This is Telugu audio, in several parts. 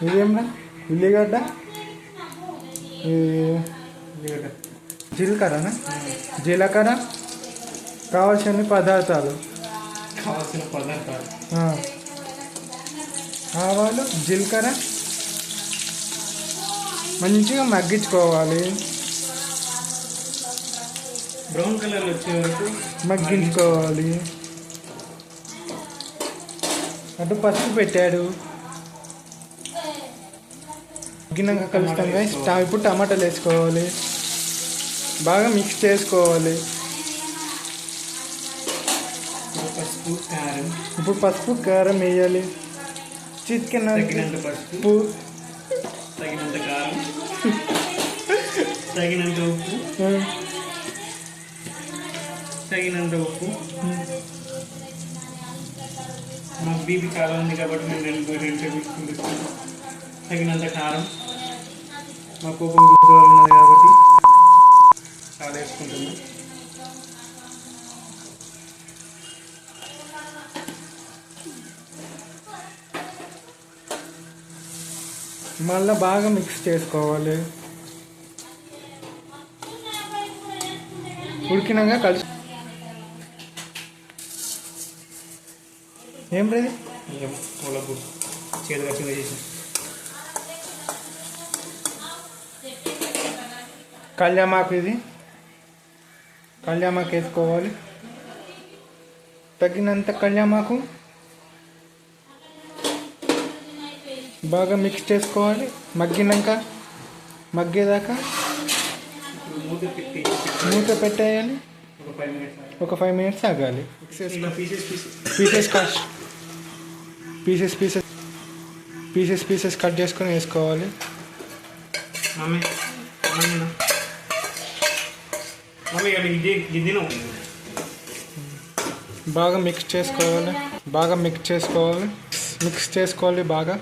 ఇదేమన్నా ఉల్లిగడ్డ, జీలకర్రనా, జీలకర్ర, కావాల్సిన పదార్థాలు, ఆవాలు, జీలకర్ర మంచిగా మగ్గించుకోవాలి. బ్రౌన్ కలర్ వచ్చే వరకు మగ్గించుకోవాలి. అటు పసుపు పెట్టాడు. మగ్గినాక కలుస్తాం. ఇప్పుడు టమాటాలు వేసుకోవాలి, బాగా మిక్స్ చేసుకోవాలి. ఇప్పుడు పసుపు కారం వేయాలి. చికెన్ తగినంత పసుపు, తగినంత కారం, తగినంత ఉప్పు, తగినంత ఉప్పు. మాకు బీపీ కారం ఉంది కాబట్టి మేము రెండు టేబుల్. తగినంత కారం, మా కోపం ఉన్నది కాబట్టి చాలా వేసుకుంటున్నాం. మళ్ళీ బాగా మిక్స్ చేసుకోవాలి. ఉడికినాక కలిసి ఏం లేదు చేతులు చిన్న చేసి కళ్యామాకు, ఇది కళ్యామాకు వేసుకోవాలి. తగినంత కళ్యామాకు బాగా మిక్స్ చేసుకోవాలి. మగ్గేదాకా మూత పెట్టేయాలి. ఒక 5 minutes ఆగాలి. పీసెస్ కట్ చేసుకొని వేసుకోవాలి. బాగా మిక్స్ చేసుకోవాలి. బాగా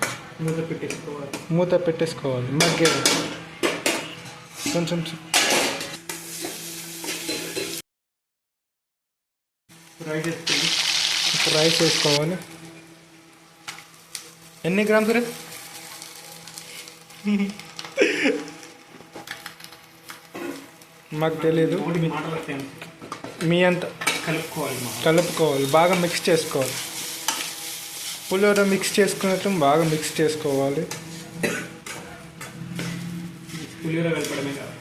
మూత పెట్టేసుకోవాలి. మగ్గేది కొంచెం రైస్ వేసుకోవాలి. ఎన్ని గ్రామ్స్ రే? మాకు తెలీదు. మీ అంత కలుపుకోవాలి. బాగా మిక్స్ చేసుకోవాలి. పులిహోర మిక్స్ చేసుకున్నట్టు బాగా మిక్స్ చేసుకోవాలి. పులిహోర కలపడమే కాదు,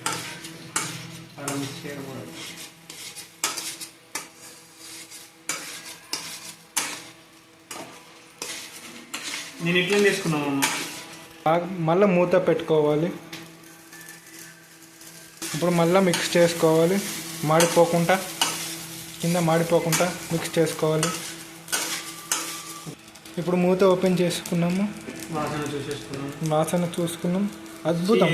అలా మిక్స్ చేయడం కూడా. నేను ఎట్లా చేసుకున్నాను బాగా మళ్ళీ మూత పెట్టుకోవాలి. ఇప్పుడు మళ్ళీ మిక్స్ చేసుకోవాలి. కింద మాడిపోకుండా మిక్స్ చేసుకోవాలి. ఇప్పుడు మూత ఓపెన్ చేసుకున్నాము. వాసన చూసుకున్నాం. అద్భుతం.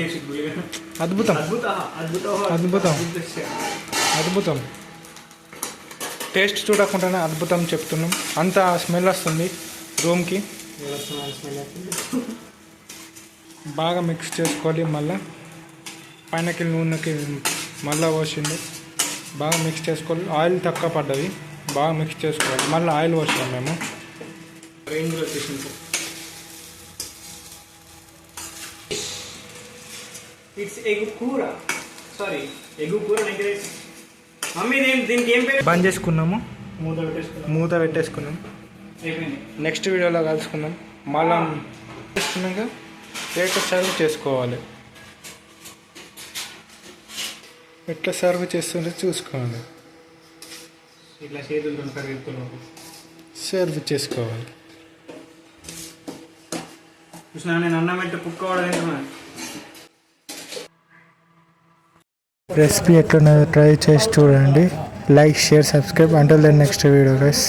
టేస్ట్ చూడకుండానే అద్భుతం చెప్తున్నాం. అంత స్మెల్ వస్తుంది రూమ్కి. బాగా మిక్స్ చేసుకోవాలి. మళ్ళీ పైనకి నూనెకి మళ్ళీ పోసింది. బాగా మిక్స్ చేసుకోవాలి. ఆయిల్ తక్కువ పడ్డది. బాగా మిక్స్ చేసుకోవాలి. మళ్ళీ ఆయిల్ పోసాం మేము. బంద్ చేసుకున్నాము. మూత పెట్టేసుకున్నాం. నెక్స్ట్ వీడియోలో కలుసుకున్నాం. మళ్ళీ చేసుకున్నాక ప్లేట్ సర్వ్ చేసుకోవాలి. ఎట్లా సర్వ్ చేస్తుంటే చూసుకోవాలి. ఇట్లా చేతులు సర్వ్ చేసుకోవాలి. చూసినా నేను అన్నం పెట్టి కుక్క వాడని రెసిపీ ఎట్లున్నదో ట్రై చేసి చూడండి. Like, share, subscribe. Until then next video guys.